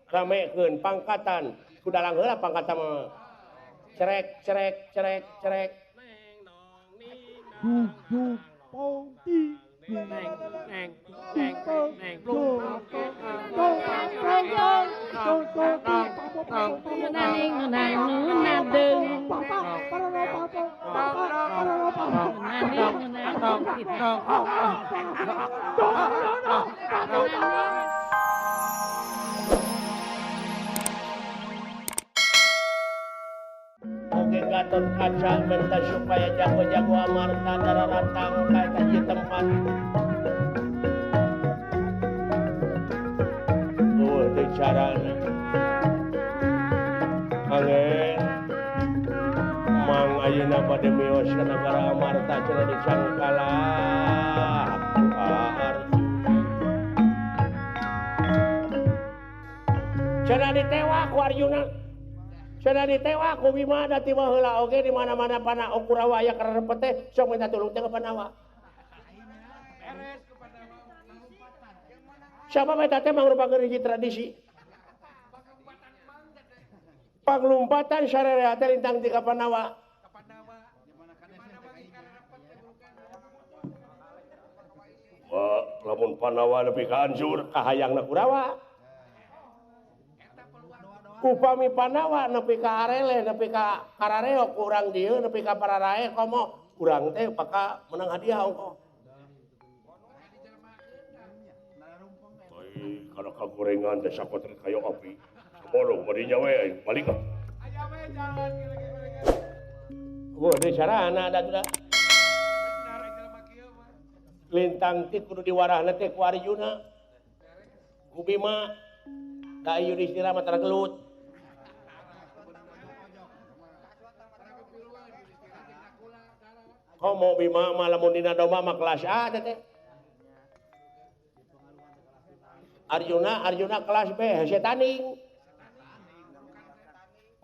ramekeun pangkatan kudalang heula pangkatan mah cerek cerek cerek cerek Pongti Oke Gatot Kaca minta supaya jago-jago amarta dararatang ka ieu tempat. Teu carana. Angin Mang ayeuna bade mios ka nagara amarta cenah dicangkala. Cenah ditewa ku Arjuna. Cenah ditewa ku Bima da tiba heula oge di mana-mana pana Okurawa aya karepet teh sok minta tulung teh ka Pandawa. Siapa eta teh mangrupakeun hiji tradisi. Panglumpatan sarerea teh lintang ti ka Pandawa. Wah, lamun Pandawa nepi ka anjur kahayangna Kurawa. Upami Pandawa nepi ka arele nepi ka karareo kurang dieu nepi ka pararae komo urang teh paka menang hadiah ongko. Ai kana kagorengan teh sakotre kayo api. Bolong badinya we balik. Aya we jalan kira-kira. Wah, deui carana da tuh. Benar jelema kieu mah. Lintang ti kudu diwarahna teh ku Arjuna. Ku Bima da Yudhistira mah tara gelut. Komo Bima mah lamun dina domba mah kelas A teh. Arjuna kelas B hese tanding.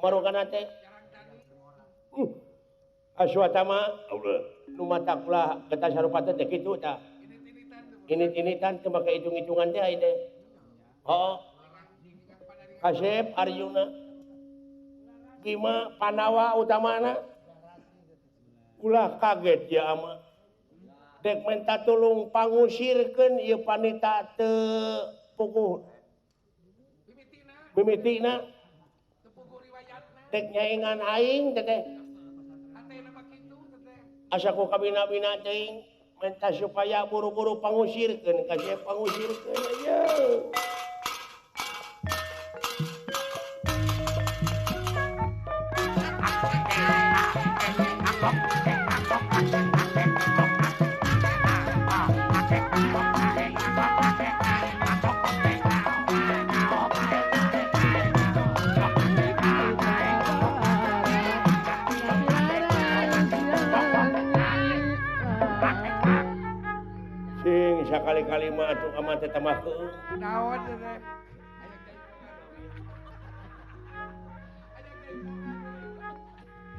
Marugana teh. Aswatama Allah. Nu matak ulah kata sarupa teh kitu tah. Init-initan teu make hitung-hitungan teh ai teh. Heuh. Kasep Arjuna. Bima Pandawa utamana. Ulah kaget ya ama. Dek minta tulung pangusirkeun ieu panita teu puguh. Mimitina. Teu puguh riwayatna. Dek nyaingan aing teh. Hatena mah kitu teh. Asa ku kabina-bina teuing minta supaya buru-buru pangusirkeun ka sieu pangusirkeun aja. Sakali-kali mah atuh aman teh tambahkeun. Naon teh?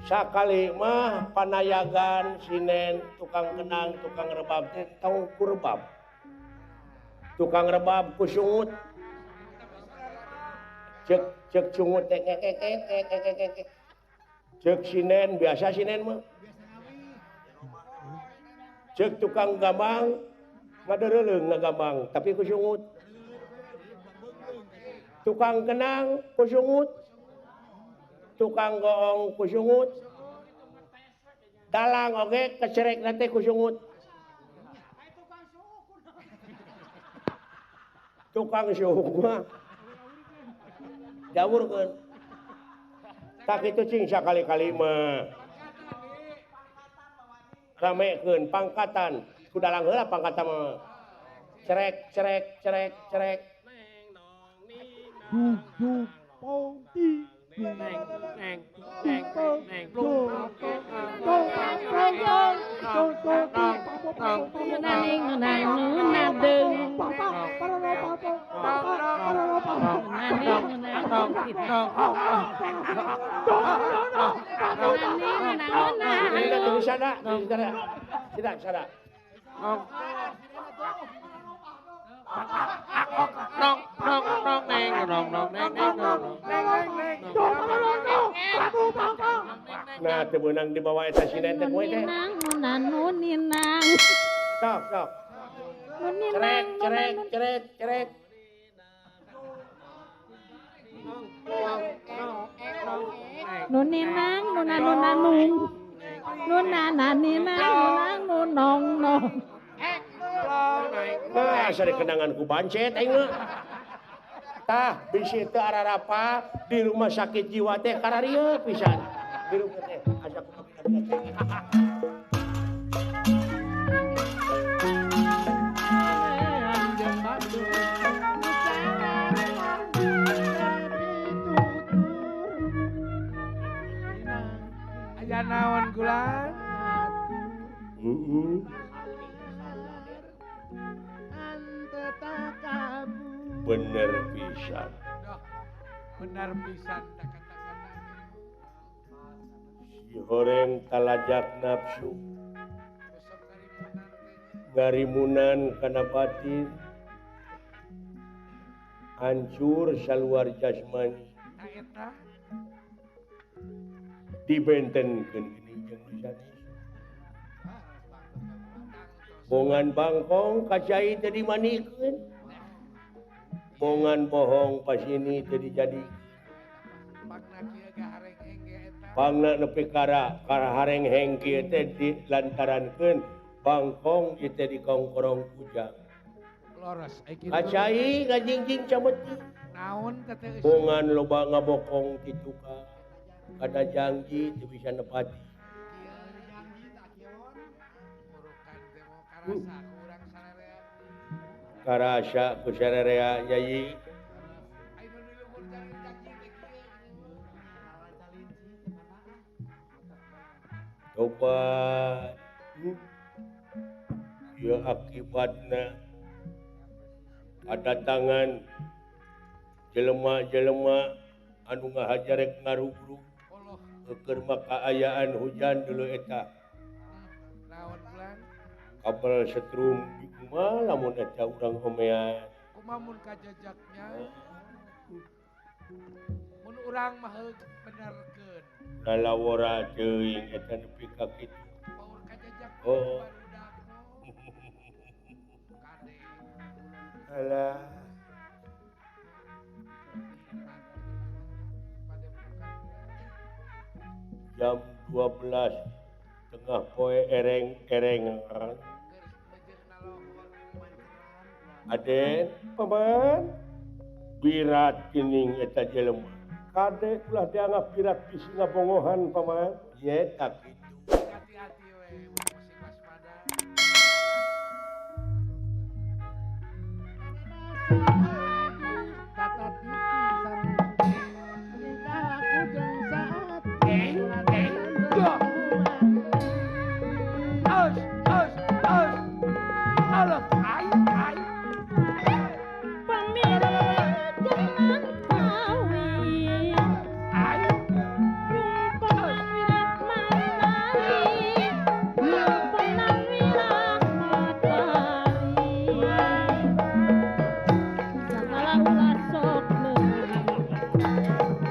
Sakali mah panayagan sinen tukang kenang tukang rebab teh tong ku rebab. Tukang rebab ku sungut. Cek sungut teh ngek. Cek sinen biasa sinen mah. Cek tukang gambang ngadeureuleung ngagambang tapi ku sungut. Tukang kenang ku sungut. Tukang goong ku sungut. Dalang oge kecerekna teh ku sungut. Tukang suhuk mah jawurkeun. Tak kitu cing sakali-kali mah. Ramekeun pangkatan kudalang heula pangkatan mah. Cerek cerek cerek cerek. Pongti Nong Nah, teu beunang dibawa eta sinet teh poe teh. Nuninang. Sok, sok. Cerek, cerek, cerek, cerek. Nuninang, nunanung. Nunananinang, nunang, nunong, nong. Nah, asa dikenangan ku bancet aing mah. Tah, bisi teu ararapa di rumah sakit jiwa teh kararieu pisan. Di rumah teh asa ku Aja naon gulan? Bener pisan. Benar pisan da kata-kata. Si horeng talajak nafsu. Ngarimunan kana batin. Hancur saluar jasmani. Nah eta Dibentenkeun geuning jeung sanes. Bongan bangkong kacai teu dimanikeun. Bongan bohong pasini teu dijadikeun. pagna kieu gahareng engge eta. Pangna nepi ka hareng-heng kieu teh dilantarankeun bangkong ieu teh dikongkorong kujang. Loros kitu. Kacai ngajingjing cameutik. Naon teh Bongan loba ngabokong ti tukang. Kada janji teu bisa nepati. Murukan teh mau karasa ku urang sararea. Karasa ku sarerea Yayi. Ai nu diluhur janji teh kieu. Tobat. Ya akibatna tangan jelema-jelema anu ngahajarek ngarugrug keur makaayaan hujan dulu eta. Naon bulan? Kabel setrum di kumaha lamun eta urang homean. Kumaha mun kajajaknya? Mun urang mah benerkeun. Lalawora teuing eta nepi ka kitu. Paur kajajak Oh. barudak kade. Alah. Jam 12 tengah poe ereng-ereng. Aden, paman, birat kining eta jelema. Kade ulah dianggap birat bisi ngabongohan paman. Ye tak kitu. Hati-hati we, mesti waspada. Tata titi tingkah aku jeung saat Allah, ai. Pamira jangan kawin. Nyumpang wirat matahari. Nyumpang wirat matahari. Sakala ulah sok leuwih.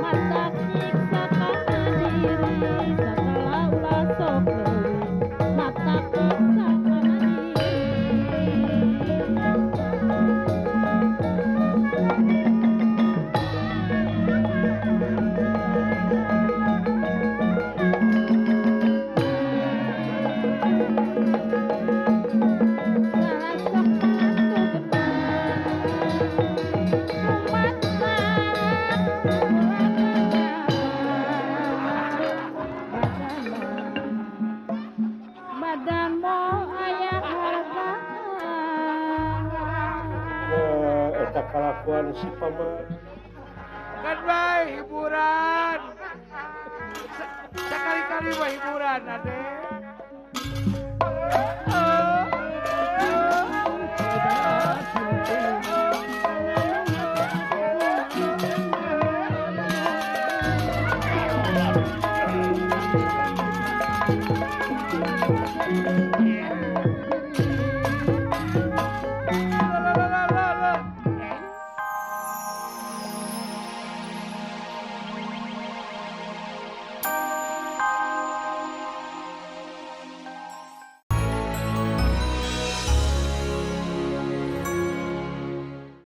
Mata nyiksa kana diri. Sakala ulah sok leuwih. Mata nyiksa kana diri. Badanmu aya harga. Eta kalakuan si paman. Kan bae hiburan. Sekali-kali mah hiburan, Ade.